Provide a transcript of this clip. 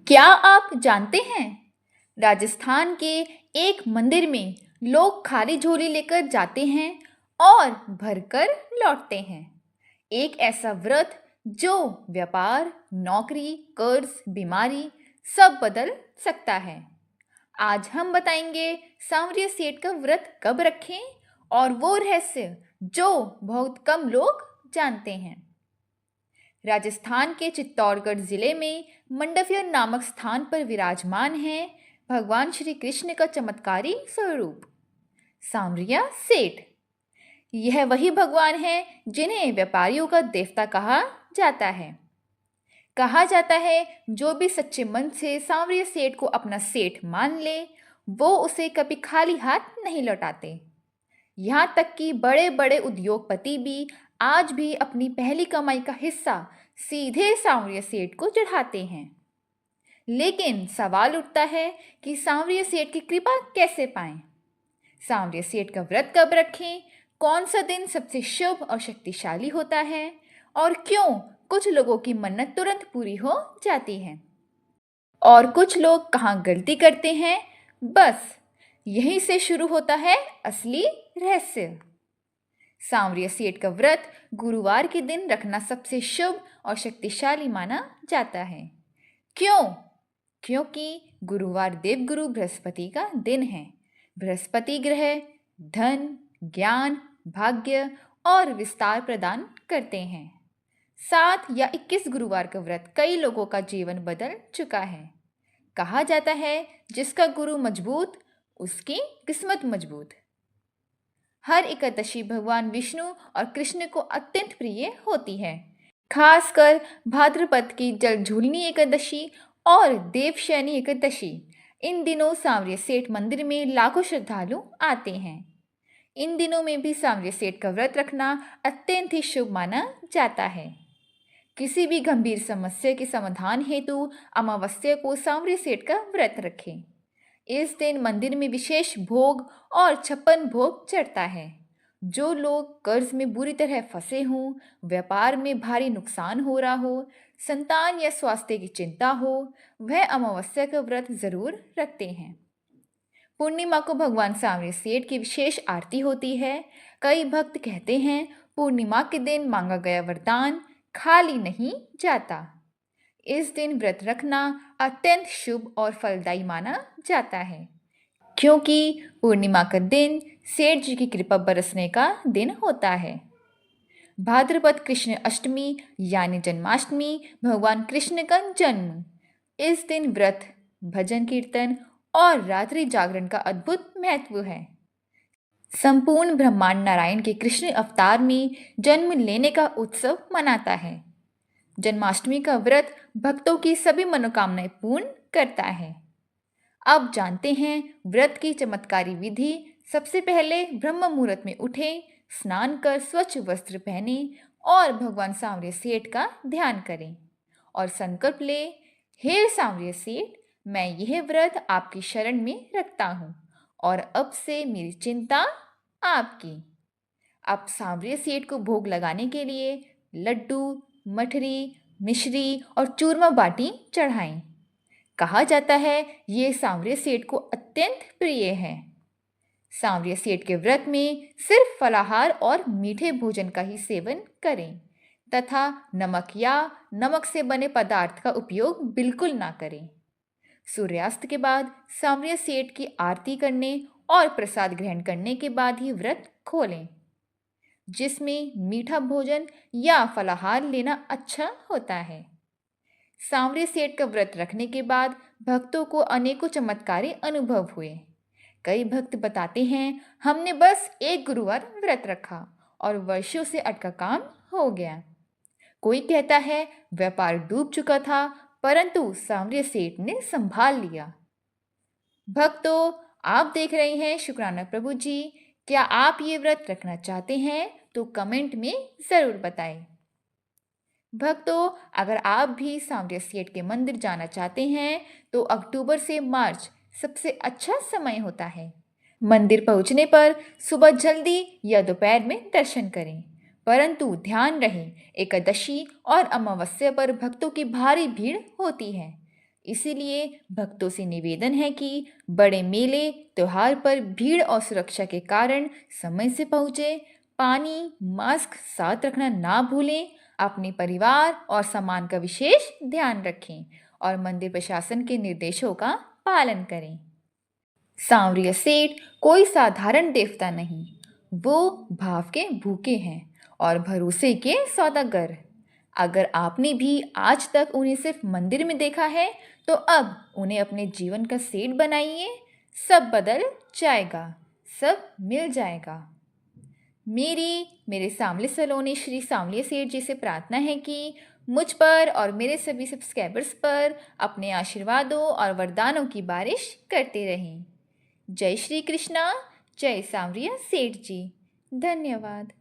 क्या आप जानते हैं राजस्थान के एक मंदिर में लोग खाली झोली लेकर जाते हैं और भरकर लौटते हैं। एक ऐसा व्रत जो व्यापार, नौकरी, कर्ज, बीमारी सब बदल सकता है। आज हम बताएंगे सांवरिया सेठ का व्रत कब रखें और वो रहस्य जो बहुत कम लोग जानते हैं। राजस्थान के चित्तौड़गढ़ जिले में मंडफियर नामक स्थान पर विराजमान है भगवान श्री कृष्ण का चमत्कारी स्वरूप सांवरिया सेठ। यह वही भगवान है जिन्हें व्यापारियों का देवता कहा जाता है। कहा जाता है जो भी सच्चे मन से सांवरिया सेठ को अपना सेठ मान ले वो उसे कभी खाली हाथ नहीं लौटाते। यहाँ तक कि बड़े बड़े उद्योगपति भी आज भी अपनी पहली कमाई का हिस्सा सीधे सांवरिया सेठ को चढ़ाते हैं। लेकिन सवाल उठता है कि सांवरिया सेठ की कृपा कैसे पाएं? सांवरिया सेठ का व्रत कब रखें? कौन सा दिन सबसे शुभ और शक्तिशाली होता है? और क्यों कुछ लोगों की मन्नत तुरंत पूरी हो जाती है और कुछ लोग कहाँ गलती करते हैं? बस यहीं से शुरू होता है असली रहस्य। सांवरिया सेठ का व्रत गुरुवार के दिन रखना सबसे शुभ और शक्तिशाली माना जाता है। क्यों? क्योंकि गुरुवार देवगुरु बृहस्पति का दिन है। बृहस्पति ग्रह धन, ज्ञान, भाग्य और विस्तार प्रदान करते हैं। 7 या 21 गुरुवार का व्रत कई लोगों का जीवन बदल चुका है। कहा जाता है जिसका गुरु मजबूत उसकी किस्मत मजबूत। हर एकादशी भगवान विष्णु और कृष्ण को अत्यंत प्रिय होती है। खासकर भाद्रपद की जलझूलनी एकादशी और देवशयनी एकादशी। इन दिनों सांवरिया सेठ मंदिर में लाखों श्रद्धालु आते हैं। इन दिनों में भी सांवरिया सेठ का व्रत रखना अत्यंत ही शुभ माना जाता है। किसी भी गंभीर समस्या के समाधान हेतु अमावस्या को सांवरिया सेठ का व्रत रखें। इस दिन मंदिर में विशेष भोग और 56 भोग चढ़ता है। जो लोग कर्ज में बुरी तरह फंसे हों, व्यापार में भारी नुकसान हो रहा हो, संतान या स्वास्थ्य की चिंता हो, वह अमावस्या का व्रत जरूर रखते हैं। पूर्णिमा को भगवान सांवरिया सेठ की विशेष आरती होती है। कई भक्त कहते हैं पूर्णिमा के दिन मांगा गया वरदान खाली नहीं जाता। इस दिन व्रत रखना अत्यंत शुभ और फलदायी माना जाता है क्योंकि पूर्णिमा का दिन सेठ जी की कृपा बरसने का दिन होता है। भाद्रपद कृष्ण अष्टमी यानी जन्माष्टमी भगवान कृष्ण का जन्म। इस दिन व्रत, भजन कीर्तन और रात्रि जागरण का अद्भुत महत्व है। संपूर्ण ब्रह्मांड नारायण के कृष्ण अवतार में जन्म लेने का उत्सव मनाता है। जन्माष्टमी का व्रत भक्तों की सभी मनोकामनाएं पूर्ण करता है। अब जानते हैं व्रत की चमत्कारी विधि। सबसे पहले ब्रह्म मुहूर्त में उठें, स्नान कर स्वच्छ वस्त्र पहने और भगवान सांवरिया सेठ का ध्यान करें और संकल्प ले, हे सांवरिया सेठ, मैं यह व्रत आपकी शरण में रखता हूँ और अब से मेरी चिंता आपकी। अब सांवरिया सेठ को भोग लगाने के लिए लड्डू, मठरी, मिश्री और चूरमा बाटी चढ़ाएं। कहा जाता है ये सांवरिया सेठ को अत्यंत प्रिय है। सांवरिया सेठ के व्रत में सिर्फ फलाहार और मीठे भोजन का ही सेवन करें तथा नमक या नमक से बने पदार्थ का उपयोग बिल्कुल ना करें। सूर्यास्त के बाद सांवरिया सेठ की आरती करने और प्रसाद ग्रहण करने के बाद ही व्रत खोलें, जिसमें मीठा भोजन या फलाहार लेना अच्छा होता है। सांवरिया सेठ का व्रत रखने के बाद भक्तों को अनेकों चमत्कारी अनुभव हुए। कई भक्त बताते हैं हमने बस एक गुरुवार व्रत रखा और वर्षों से अटका काम हो गया। कोई कहता है व्यापार डूब चुका था परंतु सांवरिया सेठ ने संभाल लिया। भक्तों, आप देख रहे हैं शुक्राना प्रभु जी। क्या आप ये व्रत रखना चाहते हैं तो कमेंट में ज़रूर बताएं। भक्तों, अगर आप भी सांवरिया सेठ के मंदिर जाना चाहते हैं तो अक्टूबर से मार्च सबसे अच्छा समय होता है। मंदिर पहुंचने पर सुबह जल्दी या दोपहर में दर्शन करें, परंतु ध्यान रहे एकादशी और अमावस्या पर भक्तों की भारी भीड़ होती है, इसीलिए भक्तों से निवेदन है कि बड़े मेले त्योहार पर भीड़ और सुरक्षा के कारण समय से पहुँचे, पानी, मास्क साथ रखना ना भूलें, अपने परिवार और सामान का विशेष ध्यान रखें और मंदिर प्रशासन के निर्देशों का पालन करें। सांवरिया सेठ कोई साधारण देवता नहीं, वो भाव के भूखे हैं और भरोसे के सौदागर। अगर आपने भी आज तक उन्हें सिर्फ मंदिर में देखा है, तो अब उन्हें अपने जीवन का सेठ बनाइए। सब बदल जाएगा, सब मिल जाएगा। मेरे सांवले सलोने श्री सांवलिया सेठ जी से प्रार्थना है कि मुझ पर और मेरे सभी सब्सक्राइबर्स पर अपने आशीर्वादों और वरदानों की बारिश करते रहें। जय श्री कृष्णा, जय सांवरिया सेठ जी। धन्यवाद।